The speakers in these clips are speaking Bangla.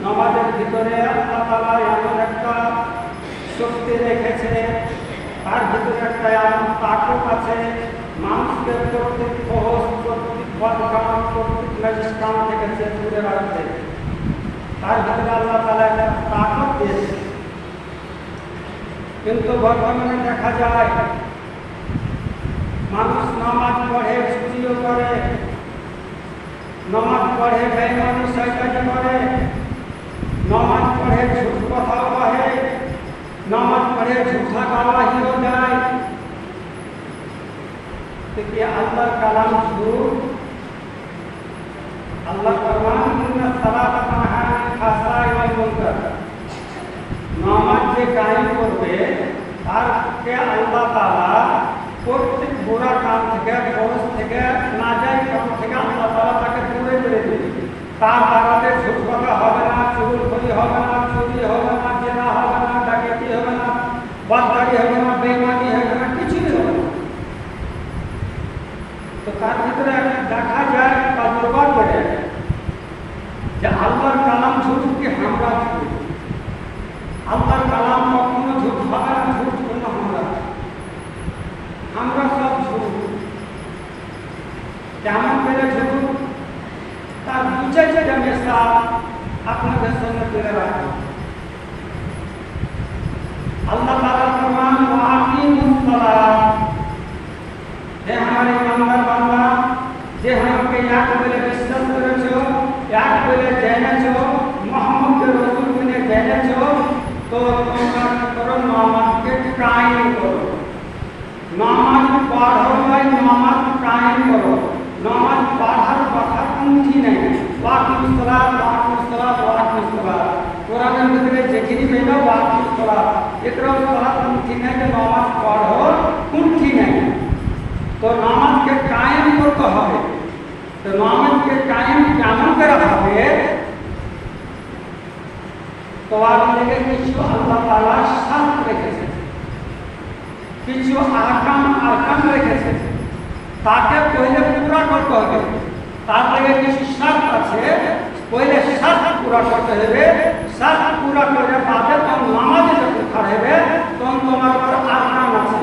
নামাজের ভিতরে আল্লাহ তাআলা এমন একটা শক্তি রেখেছে, তার ভিতরে একটা এমন তাকত আছে, মানুষকে প্রত্যেক ফরজ, প্রত্যেক বদকাম, প্রত্যেক নাজিস থেকে দূরে রাখতে। তার ভিতরে আল্লাহ তাআলা একটা তাকত দিয়েছে। কিন্তু বর্তমানে দেখা যায় মানুষ নামাজ পড়ে, ছুটিও করে, নামাজ পড়ে বেঈমানি শয়তানি করে, নামাজ পড়ে ঝুঠ কথাও বলে, নামাজ পড়ে ঝুঠা গাওয়াহিও দেয়। কি আল্লাহর কালাম ঝুঠ? আল্লাহ ফরমান ইন্না সালাতা তানহা আনিল ফাহশাই ওয়াল মুনকার। নামাজ যে কায়েম করবে তারকে আল্লাহ তাআলা প্রত্যেক বুরা কাম থেকে, ফরজ থেকে, নাজায়েজ কাম থেকে আল্লাহ তাআলা তাকে দূরে করে দেবে। তার দ্বারাতে ঝুঠ কথা হবে না, চুগলখড়ি হবে না, চুরি হবে না, জেনা হবে না, ডাকাতি হবে না, বাদদারি হবে না, বেঈমানি হবে না, কিছুই হবে না। তো তার ভিতরে দেখা যায় তজরবা করে যে আল্লাহর কালাম ঝুঠ কি আমরা ঝুঠ? আল্লাহর কালাম কখনো ঝুঠ হবে না, ঝুঠ কোনো আমরা সব ঝুঠ। কেমন করে ঝুঠ? তার দুই চারটা মিসাল আপনাদের সামনে তুলে রাখবো। আল্লাহ তাআলা ফরমান ওয়া আকিমুস সালাত, হে हमारे ईमानदार বান্দা, যে আমাকে এক বলে বিশ্বাস করেছো, এক বলে জেনেছো, মুহাম্মদ রাসূল বলে জেনেছো, তো তোমরা কি করো? নামাজকে কায়েম করো। নামাজ পড়ো ভাই, নামাজ কায়েম করো। নামাজ পড়ার কথা কোনটি নেই। ওয়াকিমুস সালাত, ওয়াকিমুস সালাত, ওয়াকিমুস সালাত। কোরআনের ভিতরে যেখানে পেলো ওয়াকিমুস সালাত, ইকরাউস সালাত কোনটি নেই, যে নামাজ পড়ো কোনটি নেই। তো নামাজকে কায়েম করতে হবে। তো নামাজকে কায়েম কেমন করে হবে? তো আর লেগে কিছু আল্লাহ তাআলা শার্ত রেখেছে, কিছু আরকান রেখেছে, তাকে পহলে পুরা করতে হবে। তার লেগে কিছু শার্ত আছে, পহলে শার্ত পুরা করতে হবে। শার্ত পুরা করে বাদে তখন নামাজে যখন খাড়া হবে তখন তোমার উপর আরকান আছে।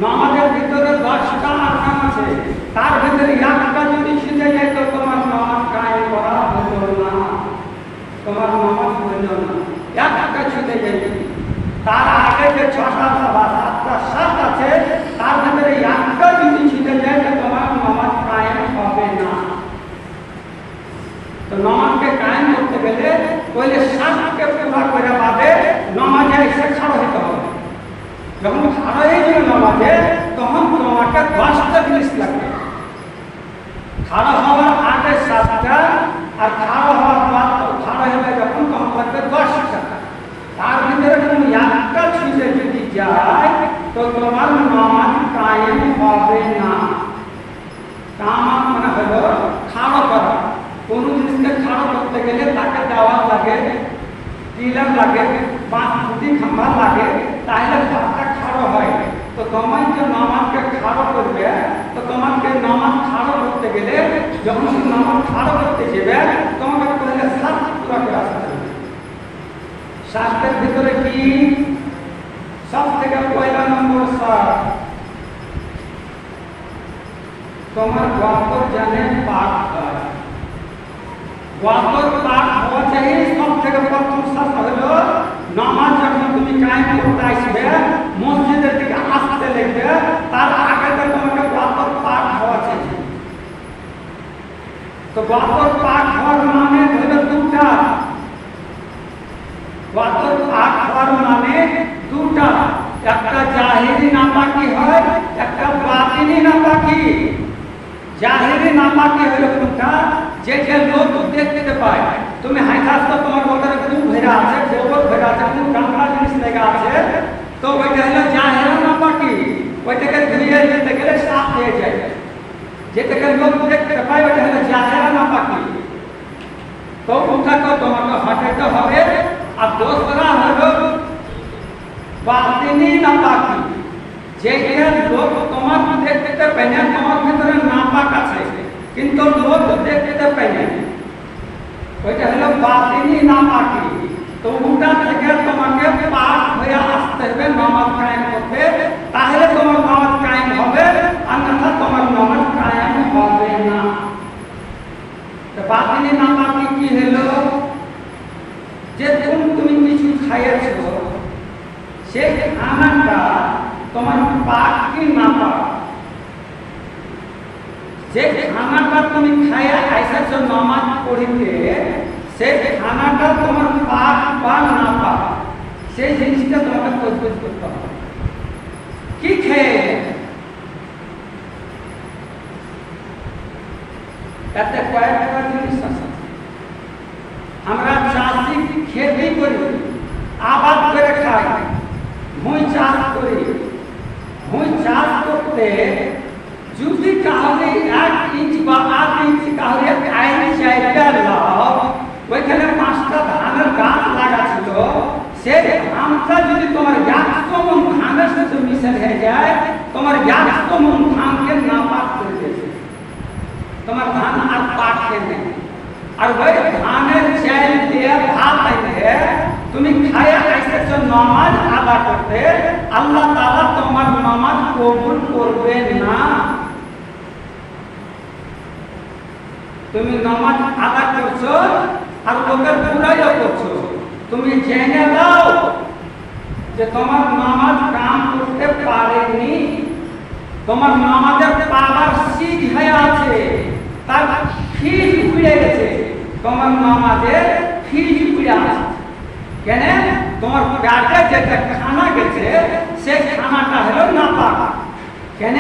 নামাজের ভিতরে 10টা আরকান আছে, তার ভিতরে একটা যদি ছুটে যায় তো তোমার নামাজ কায়েম করা হলো না, তোমার নামাজ হলো না। একটা ছুটে যাবে। তার আগে যে 6টা বা 7টা শার্ত আছে, তার ভিতরে একটা যদি ছুটে যায় তো তোমার নামাজ কায়েম হবে না। তো নামাজকে কায়েম করতে গেলে পহলে শার্তকে পুরা করে বাদে নামাজে এসে খাড়া হতে হবে। যখন খাড়া হয়ে যাবে নামাজে, তখন তোমাকে 10টা জিনিস লাগবে। খাড়া হওয়ার আগে 7টা, আর খাড়া হওয়ার পর খাড়া হয়ে যখন তখন লাগবে 10টা। তার ভিতরে তুমি একটা ছুঁয়ে যদি যায় তো তোমার নামাজ কায়েম হবে না। কামাত মানে হলো খাড়া করা। কোন জিনিসকে খাড়া করতে গেলে তাকে দেওয়া লাগে, পিলার লাগে, 5 ফুটি খাম্বা লাগে, তাহলে ঘরটা খাড়া হয়। তো তোমার যে নামাজকে খাড়া করবে, তো তোমাকে নামাজ খাড়া করতে গেলে যখন নামাজ খাড়া করতে যাবে তোমাকে পহলে শার্ত পুরা করে আসতে হবে। শাস্ত্রের ভিতরে কি? সব থেকে পয়লা নম্বর শার্ত, তোমার ওয়াকর জানে পাক হয়। ওয়াকর পাক হওয়া চাই। সব থেকে প্রথম শাস্ত্র হলো নামাজ যখন তুমি কায়েম করতে আসবে, মসজিদের দিকে আসতে লাগবে, তার আগে তো তোমাকে ওয়াকর পাক হওয়া চাই। তো ওয়াকর পাক হওয়ার মানে হলো দুটা। ওয়াকর পাক হওয়ার মানে দুটা, একটা জাহিরি নাপাকি হয়, একটা বাতিনি নাপাকি। জাহিরি নাপাকি হলো কোনটা? যে লোক দেখতে পায়, তুমি হাইতাস তো তোমার ভিতরে খুব ভেড়া আছে, গোবর ভেড়া আছে, খুব গামলা জিনিস লেগে আছে, তো ওইটা হলো জাহিরা নাপাকি। ওইটাকে ধুয়ে যেতে গেলে সাফ হয়ে যায়। যেটাকে লোক দেখতে পায় ওইটা হলো জাহিরা নাপাকি। তো ওটাকে তোমাকে হটাইতে হবে। আর দোসরা হলো বাতিনি নাপাকি, যেটা লোক তোমার দেখতে পায় না, তোমার ভিতরে নাপাক আছে কিন্তু লোক দেখতে পায় না। ওইটা হলো বাতিনি নামাকি। তো ওটা থেকে তোমাকে পাক হয়ে আসতে হবে নামাজ কায়েম করতে, তাহলে তোমার নামাজ কায়েম হবে, অন্যথা তোমার নামাজ কায়েম হবে না। তো বাতিনি নামাকি কি হলো? যে তুমি কিছু খাইয়েছো সেই খানাটা তোমার পাক কি না পাক, যে খানাটা তুমি খাইয়া আইসাছো নামাজ পড়িতে, সেই খানাটা তোমার পাক বা না পাক, সেই জিনিসটা তোমাকে তজবিজ করতে হবে। কি খেয়ে এতে কয়েকটা জিনিস আছে। আমরা চাষি খেতি করি, আবাদ করে খাই, ভুঁই চাষ করি। ভুঁই চাষ করতে যদি কাউরে 1 ইঞ্চ বা 8 ইঞ্চ কাউরে আইন চাইটা লাও, ওইখানে 5টা ধানের গাছ লাগা ছিল, সেই ধানটা যদি তোমার 100 মন ধানের সাথে মিশে হয়ে যায়, তোমার 100 মন ধানকে না পাক করে দিয়েছে, তোমার ধান আর পাকতে নেই। আর ওই ধানের চাল দিয়ে ভাত দিয়ে তুমি খায়া আইসেছো নামাজ আদা করতে, আল্লাহ তাআলা তোমার নামাজ কবুল করবে না। তুমি নামাজ আদা করছো আর লোকের বুরাইও করছো, তুমি জেনে দাও যে তোমার নামাজ কাম করতে পারেনি, তোমার নামাজের পাওয়ার সিজ হয়ে আছে, তার ফিজ উড়ে গেছে, তোমার নামাজের ফিজ উড়ে আছে। কেন? তোমার পেটে যেটা খানা গেছে সেই খানাটা হলো নাপাক। কেন?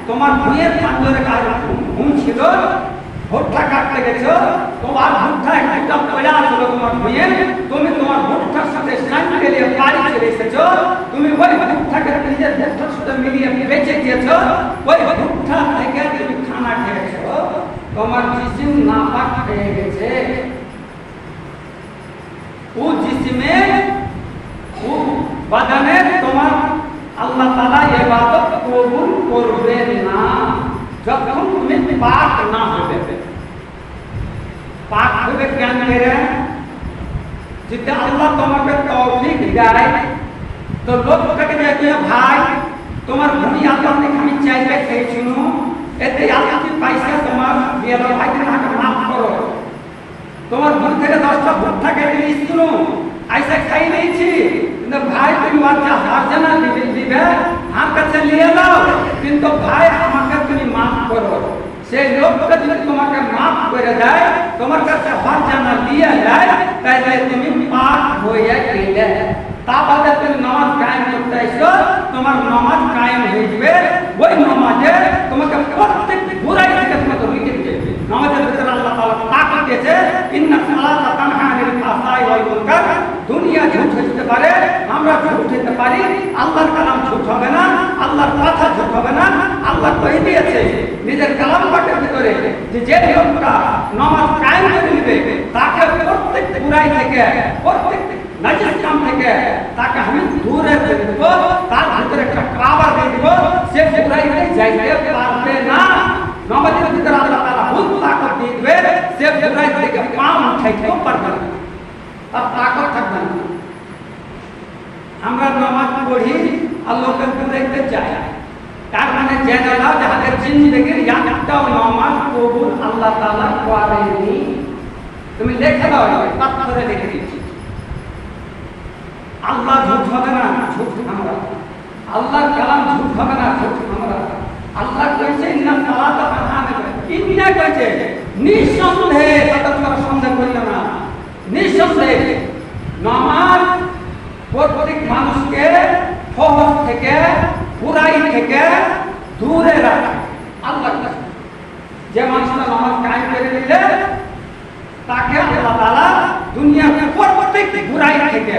তোমার ভুঁয়ের পাঞ্জরে ঘুম ছিল, ভুট্টা কাটতে গেছো, তোমার ভুট্টা একটা পয়লা ছিল তোমার ভুঁয়ে, তুমি তোমার ভুট্টার সাথে সাইকেলে বাড়ি চলে এসেছো, তুমি ওই ভুট্টাকে নিজের ভুট্টার সাথে মিলিয়ে বেঁচে দিয়েছো, ওই ভুট্টা থেকে তুমি খানা খেয়েছো, তোমার জিসিম নাপাক হয়ে গেছে। ও জিসমে ও বাদানে তোমার আল্লাহ তাআলা ইবাদত কবুল করবে না যখন তুমি পাক না হবে। পাক হবে কেন করে? যদি আল্লাহ তোমাকে তৌফিক দেয়, তো লোকটাকে দেখে ভাই তোমার ভূমি আল্লাহ ने আমি চাইবে খেয়েছিল, এতে আল্লাহ কি পয়সা তোমার দিয়ে দাও, ভাই তোমাকে মাফ করো, তোমার ভূমি থেকে 10টা ভুট্টা কেটে দিয়েছিল, ऐसा খাই নিয়েছি, কিন্তু ভাই তুমি বাচ্চা হারজানা দিবে, আমার কাছে নিয়ে নাও, কিন্তু ভাই আমাকে তুমি মাফ করো। সেই লোকটা যদি তোমাকে মাফ করে দেয়, তোমার কাছে হারজানা দিয়ে দেয়, তাহলে তুমি পাক হয়ে গেলে। তা বাদে তুমি নামাজ কায়েম করতে এসো, তোমার নামাজ কায়েম হয়ে যাবে। ওই নামাজে তোমাকে প্রত্যেক বুরাই থেকে তোমাকে রুখে দিবে। নামাজের ভিতরে আল্লাহ তাআলা তাকত দিয়েছে, ইন্না সালাতা তানহা আনিল ফাহশাই ওয়াল মুনকার। দুনিয়া ঝুট হতে পারে, আমরা ঝুট হতে পারি, আল্লাহর কালাম ঝুট হবে না, আল্লাহর কথা ঝুট হবে না। আল্লাহ কই দিয়েছে নিজের কালাম পাকের ভিতরে যে লোকটা নামাজ কায়েম করে নেবে, তাকে প্রত্যেক বুরাই থেকে, প্রত্যেক নাজিস কাম থেকে তাকে আমি দূরে করে দেব, তার ভিতরে একটা পাওয়ার দিয়ে দেব, সে বুরাইতে যাইতে পারবে না। নামাজের ভিতরে আল্লাহ তাআলা বহুত তাকত দিয়ে দেবে, সে বুরাই থেকে পা উঠাইতেও পারবে না, তার তাকত থাকবে না। আমরা নামাজ পড়ি আর লোকের বুরাইতে যাই, তার মানে জেনে নাও যাদের জিন্দেগির একটাও নামাজ কবুল আল্লাহ তাআলা করেনি। তুমি দেখে দাও, পাথরে লিখে দিয়েছি, আল্লাহ ঝুট হবে না, ঝুট আমরা, আল্লাহর কালাম ঝুট হবে না, ঝুট আমরা। আল্লাহ কইছে ইন্না সালাতা তানহা আনিল, ইন্না কইছে নিঃসন্দেহে, কথা তোমরা সন্দেহ করিও না, নিঃসন্দেহে নামাজ প্রত্যেক মানুষকে ফহশ থেকে, বুরাই থেকে দূরে রাখে। আল্লাহ যে মানুষটা নামাজ কায়েম করে দিলে তাকে আল্লাহ তাআলা দুনিয়ার প্রত্যেক বুরাই থেকে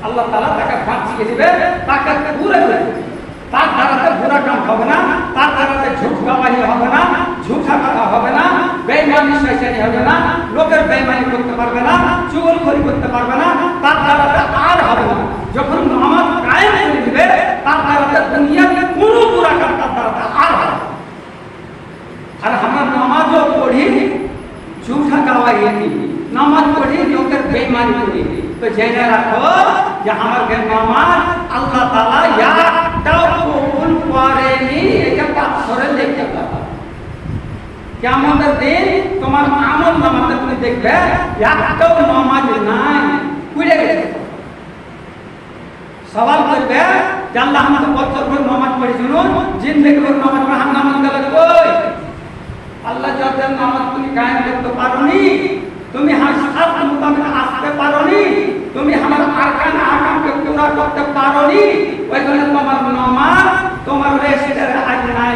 আল্লাহ তাআলা তাকে বাঁচিয়ে দিবে, তাকে দূরে রাখবে। তার দ্বারাতে বুরা কাম হবে না, তার দ্বারাতে ঝুট গাওয়াহি হবে না, ঝুঠা কথা হবে না, বেঈমানি শয়তানি হবে না, লোকের বেঈমানি করতে পারবে না, চুগলখড়ি করতে পারবে না, তার দ্বারাতে আর হবে না। যখন নামাজ কায়েম করে দিবে, তার দ্বারাতে দুনিয়াতে কোনো বুরা কাম তার দ্বারাতে আর হবে না। আর আমরা নামাজও পড়ি, ঝুঠা গাওয়াহি নামাজ পড়ি লোকের বেঈমানি করি তো জেনে রাখো যে আমাকে নামাজ আল্লাহ তাআলা একটাও কবুল করেনি এটা পাথরে লিখে দাও কিয়ামতের দিন তোমার আমল নামাতে তুমি দেখবে একটাও নামাজ নাই পুড়ে গেছে সওয়াল করবে যে আল্লাহ আমাকে বছর ভর নামাজ পড়ি শুনুন জিন্দেগি ভর নামাজ পড়া হাম নামাজ গেলে কই আল্লাহ যাদের নামাজ তুমি কায়েম করতে পারোনি তুমি হাসাত মোতাবেক আসতে পারোনি তুমি আমার আরকান আহকামকে পুরা করতে পারোনি ওইখানে তোমার নামাজ তোমার রেসিডের আজ নাই